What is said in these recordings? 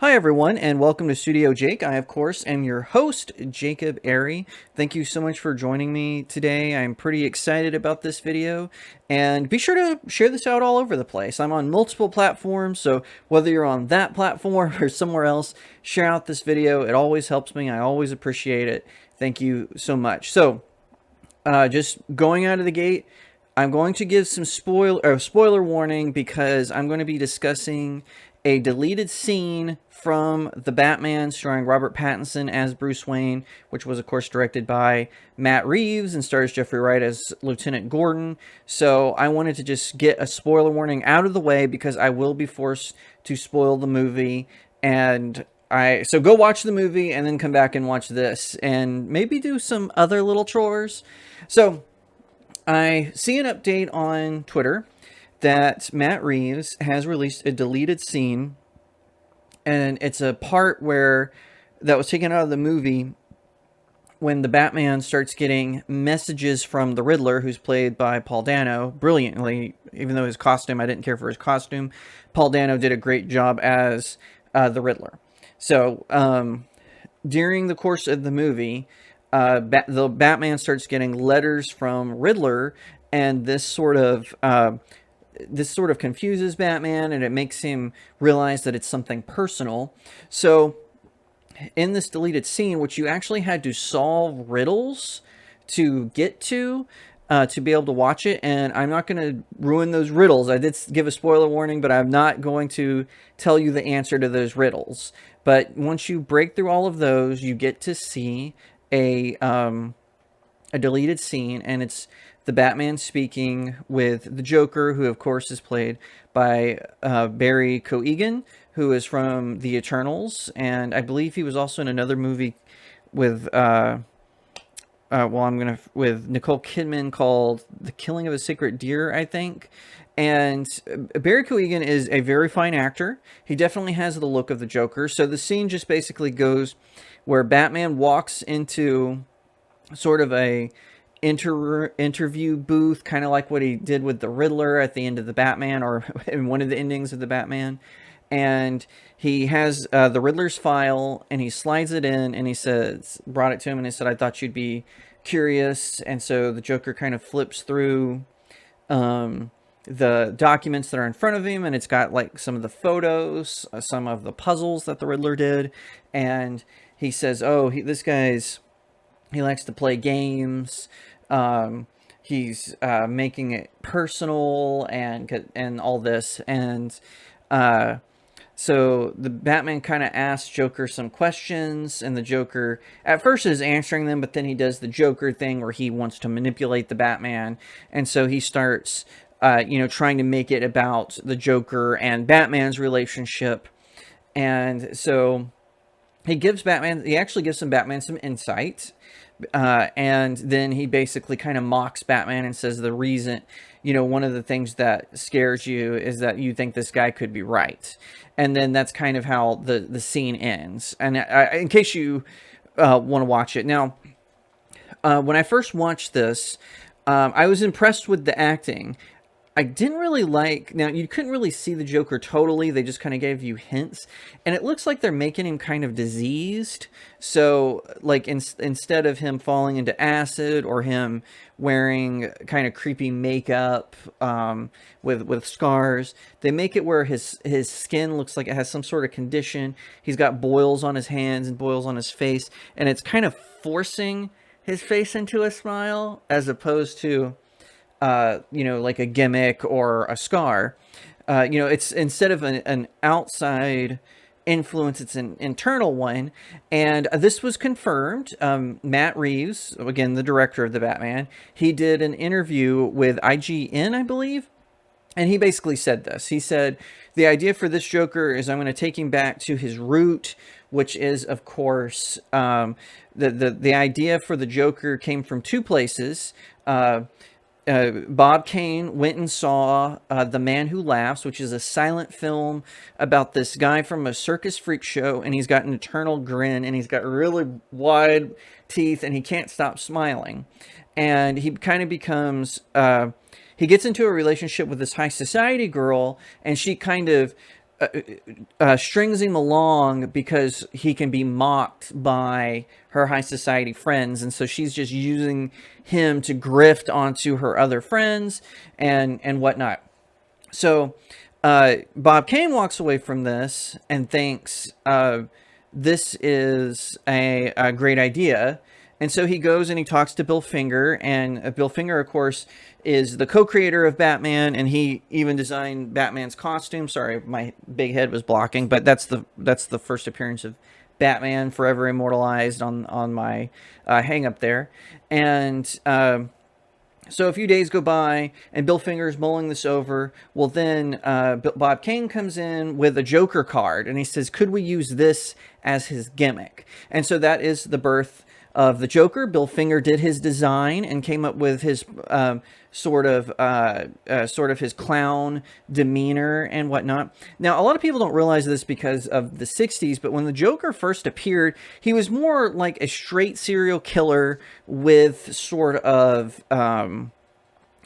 Hi everyone, and welcome to Studio Jake. I, of course, am your host, Jacob Airy. Thank you so much for joining me today. I'm pretty excited about this video, and be sure to share this out all over the place. I'm on multiple platforms, so whether you're on that platform or somewhere else, share out this video. It always helps me. I always appreciate it. Thank you so much. So, just going out of the gate, I'm going to give some spoiler warning because I'm going to be discussing a deleted scene from The Batman starring Robert Pattinson as Bruce Wayne, which was, of course, directed by Matt Reeves and stars Jeffrey Wright as Lieutenant Gordon. So I wanted to just get a spoiler warning out of the way because I will be forced to spoil the movie. So go watch the movie and then come back and watch this and maybe do some other little chores. So I see an update on Twitter that Matt Reeves has released a deleted scene, and it's a part that was taken out of the movie when the Batman starts getting messages from the Riddler, who's played by Paul Dano brilliantly. Even though his costume, I didn't care for his costume, Paul Dano did a great job as the Riddler. So during the course of the movie, the Batman starts getting letters from Riddler, and this sort of confuses Batman, and it makes him realize that it's something personal. So in this deleted scene, which you actually had to solve riddles to get to be able to watch it, and I'm not going to ruin those riddles. I did give a spoiler warning, but I'm not going to tell you the answer to those riddles. But once you break through all of those, you get to see a deleted scene, and it's the Batman speaking with the Joker, who of course is played by Barry Keoghan, who is from the Eternals, and I believe he was also in another movie with with Nicole Kidman called The Killing of a Sacred Deer, I think. And Barry Keoghan is a very fine actor. He definitely has the look of the Joker. So the scene just basically goes where Batman walks into sort of a interview booth, kind of like what he did with the Riddler at the end of the Batman, or in one of the endings of the Batman. And he has the Riddler's file, and he slides it in, and he brought it to him, and he said, "I thought you'd be curious." And so the Joker kind of flips through the documents that are in front of him, and it's got like some of the photos, some of the puzzles that the Riddler did, and he says, "Oh, he likes to play games. He's making it personal and all this." And so the Batman kind of asks Joker some questions, and the Joker at first is answering them, but then he does the Joker thing where he wants to manipulate the Batman, and so he starts trying to make it about the Joker and Batman's relationship. And so he actually gives Batman some insight. And then he basically kind of mocks Batman and says the reason, one of the things that scares you is that you think this guy could be right. And then that's kind of how the scene ends. And in case you want to watch it. Now, when I first watched this, I was impressed with the acting. I didn't really now you couldn't really see the Joker totally. They just kind of gave you hints, and it looks like they're making him kind of diseased. So like instead of him falling into acid or him wearing kind of creepy makeup with scars, they make it where his skin looks like it has some sort of condition. He's got boils on his hands and boils on his face, and it's kind of forcing his face into a smile as opposed to like a gimmick or a scar. It's instead of an outside influence, it's an internal one. And this was confirmed. Matt Reeves, again, the director of the Batman, he did an interview with IGN, I believe. And he basically said this. He said, the idea for this Joker is I'm going to take him back to his root, which is, of course, the idea for the Joker came from two places. Bob Kane went and saw The Man Who Laughs, which is a silent film about this guy from a circus freak show, and he's got an eternal grin, and he's got really wide teeth, and he can't stop smiling. And he kind of he gets into a relationship with this high society girl, and she kind of strings him along because he can be mocked by her high society friends, and so she's just using him to grift onto her other friends and whatnot. So Bob Kane walks away from this and thinks this is a great idea. And so he goes and he talks to Bill Finger, and Bill Finger, of course, is the co-creator of Batman, and he even designed Batman's costume. Sorry, my big head was blocking, but that's the first appearance of Batman, forever immortalized on my hang up there. And so a few days go by, and Bill Finger's mulling this over. Well, then Bob Kane comes in with a Joker card, and he says, could we use this as his gimmick? And so that is the birth of the Joker. Bill Finger did his design and came up with his sort of his clown demeanor and whatnot. Now, a lot of people don't realize this because of the 60s, but when the Joker first appeared, he was more like a straight serial killer with sort of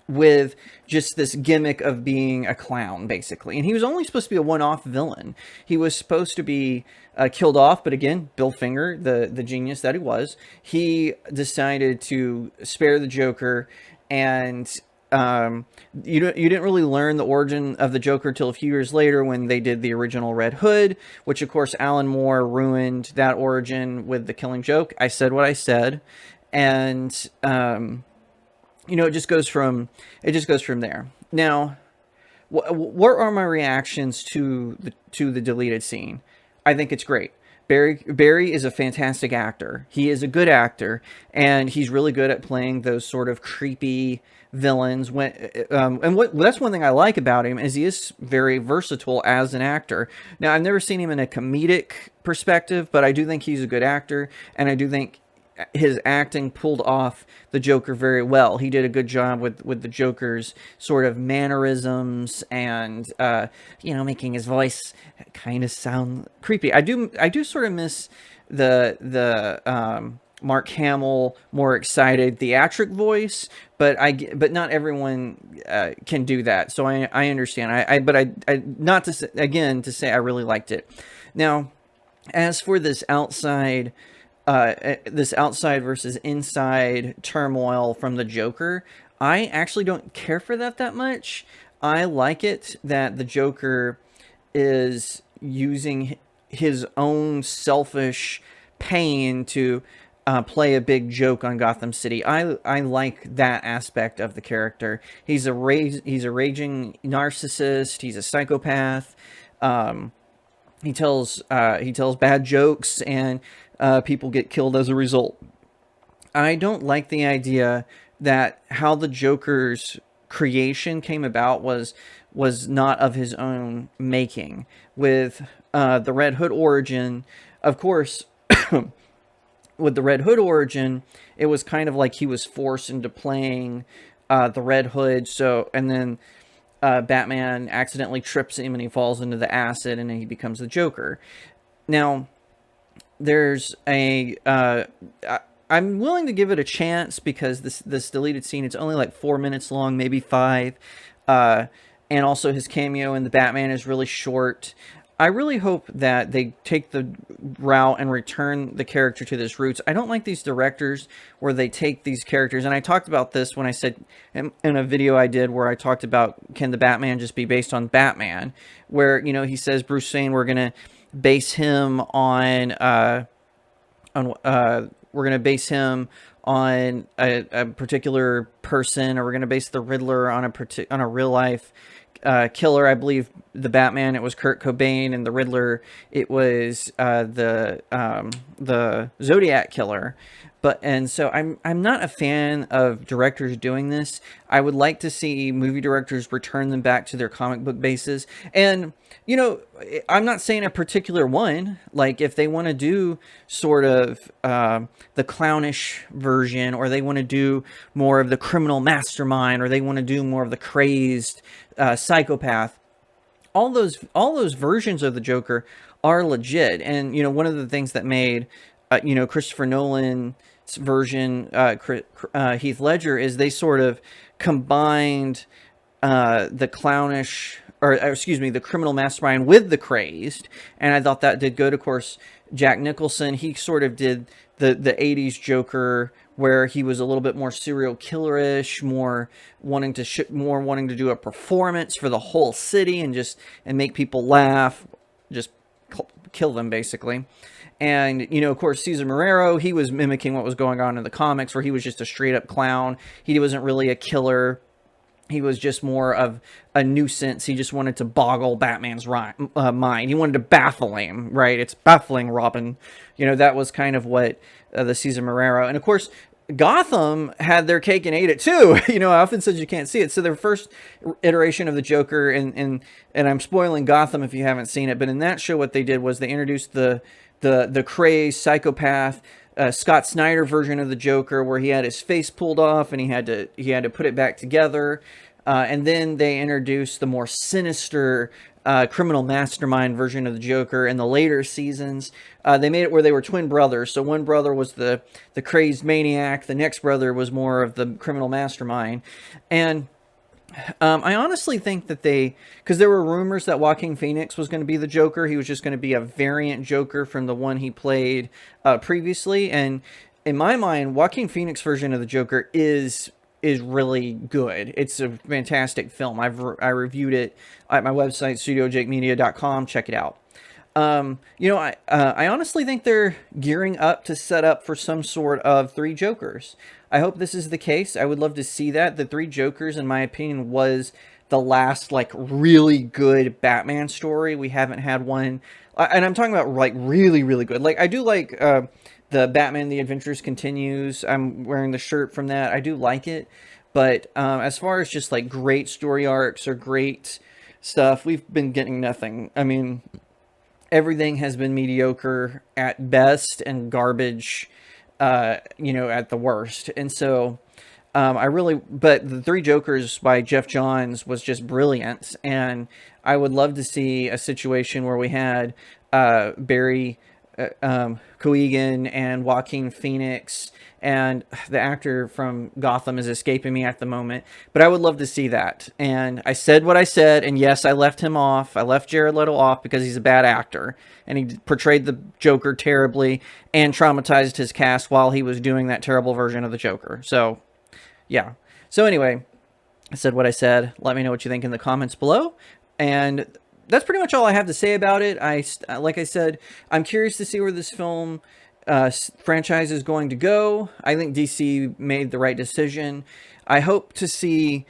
with just this gimmick of being a clown, basically. And he was only supposed to be a one-off villain. He was supposed to be killed off, but again, Bill Finger, the genius that he was, he decided to spare the Joker. And you didn't really learn the origin of the Joker till a few years later when they did the original Red Hood, which of course Alan Moore ruined that origin with the Killing Joke. I said what I said, and it just goes from there. Now, what are my reactions to the deleted scene? I think it's great. Barry is a fantastic actor. He is a good actor, and he's really good at playing those sort of creepy villains. That's one thing I like about him, is he is very versatile as an actor. Now, I've never seen him in a comedic perspective, but I do think he's a good actor, and I do think his acting pulled off the Joker very well. He did a good job with the Joker's sort of mannerisms and making his voice kind of sound creepy. I do sort of miss the Mark Hamill more excited theatric voice, but not everyone can do that. So I understand. To say I really liked it. Now, as for this outside versus inside turmoil from the Joker, I actually don't care for that much. I like it that the Joker is using his own selfish pain to play a big joke on Gotham City. I like that aspect of the character. He's a raging narcissist. He's a psychopath. He tells bad jokes, and people get killed as a result. I don't like the idea that how the Joker's creation came about was not of his own making. With the Red Hood origin, of course, with the Red Hood origin, it was kind of like he was forced into playing the Red Hood. And then Batman accidentally trips him and he falls into the acid and he becomes the Joker. Now, there's I'm willing to give it a chance because this deleted scene, it's only like 4 minutes long, maybe 5. And also his cameo in the Batman is really short. I really hope that they take the route and return the character to his roots. I don't like these directors where they take these characters, and I talked about this when I said in a video I did where I talked about, can the Batman just be based on Batman? Where, he says, Bruce Wayne, we're going to base him on a particular person, or we're going to base the Riddler on a real life killer. I believe the Batman, it was Kurt Cobain, and the Riddler, it was the Zodiac killer. So I'm not a fan of directors doing this. I would like to see movie directors return them back to their comic book bases. And I'm not saying a particular one. Like, if they want to do sort of the clownish version, or they want to do more of the criminal mastermind, or they want to do more of the crazed psychopath, all those versions of the Joker are legit. And one of the things that made Christopher Nolan's version, Heath Ledger, is they sort of combined the clownish excuse me, the criminal mastermind with the crazed, and I thought that did good. Of course, Jack Nicholson, he sort of did the '80s Joker, where he was a little bit more serial killerish, more wanting to do a performance for the whole city and make people laugh, just kill them basically. And, of course, Cesar Morero, he was mimicking what was going on in the comics, where he was just a straight up clown. He wasn't really a killer. He was just more of a nuisance. He just wanted to boggle Batman's mind. He wanted to baffle him, right? It's baffling, Robin. That was kind of what the Cesar Morero. And, of course, Gotham had their cake and ate it too. I often said you can't see it. So their first iteration of the Joker, and I'm spoiling Gotham if you haven't seen it, but in that show what they did was they introduced the crazed psychopath Scott Snyder version of the Joker, where he had his face pulled off and he had to put it back together. And then they introduced the more sinister criminal mastermind version of the Joker in the later seasons. They made it where they were twin brothers. So one brother was the crazed maniac. The next brother was more of the criminal mastermind. And I honestly think that because there were rumors that Joaquin Phoenix was going to be the Joker. He was just going to be a variant Joker from the one he played previously. And in my mind, Joaquin Phoenix version of the Joker is really good. It's a fantastic film. I reviewed it at my website, studiojakemedia.com. Check it out. I honestly think they're gearing up to set up for some sort of three Jokers. I hope this is the case. I would love to see that. The three Jokers, in my opinion, was the last, really good Batman story. We haven't had one, and I'm talking about, really, really good. I do like the Batman The Adventures Continues. I'm wearing the shirt from that. I do like it. But as far as just, great story arcs or great stuff, we've been getting nothing. I mean, everything has been mediocre at best and garbage, at the worst. And so but the Three Jokers by Jeff Johns was just brilliant. And I would love to see a situation where we had Barry Keoghan and Joaquin Phoenix, and the actor from Gotham is escaping me at the moment, but I would love to see that. And I said what I said, and yes, I left him off. I left Jared Leto off because he's a bad actor, and he portrayed the Joker terribly and traumatized his cast while he was doing that terrible version of the Joker. So, yeah. So anyway, I said what I said. Let me know what you think in the comments below, and that's pretty much all I have to say about it. Like I said, I'm curious to see where this film franchise is going to go. I think DC made the right decision. I hope to see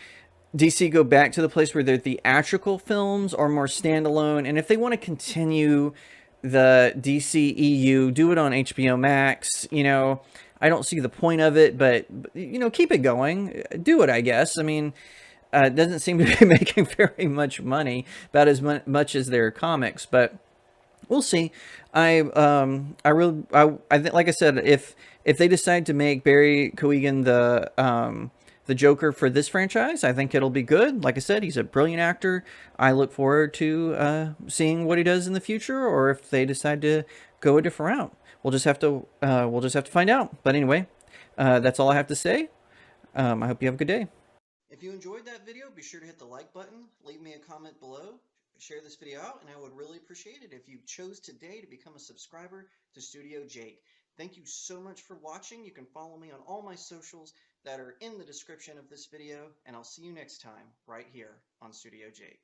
DC go back to the place where their theatrical films are more standalone, and if they want to continue the DCEU, do it on HBO Max. I don't see the point of it, but keep it going. Do it, I guess. I mean, it doesn't seem to be making very much money, about as much as their comics, but we'll see. I think, like I said, if they decide to make Barry Keoghan the Joker for this franchise, I think it'll be good. Like I said, he's a brilliant actor. I look forward to seeing what he does in the future, or if they decide to go a different route. We'll just have to find out. But anyway, that's all I have to say. I hope you have a good day. If you enjoyed that video, be sure to hit the like button, leave me a comment below, share this video out, and I would really appreciate it if you chose today to become a subscriber to Studio Jake. Thank you so much for watching. You can follow me on all my socials that are in the description of this video, and I'll see you next time right here on Studio Jake.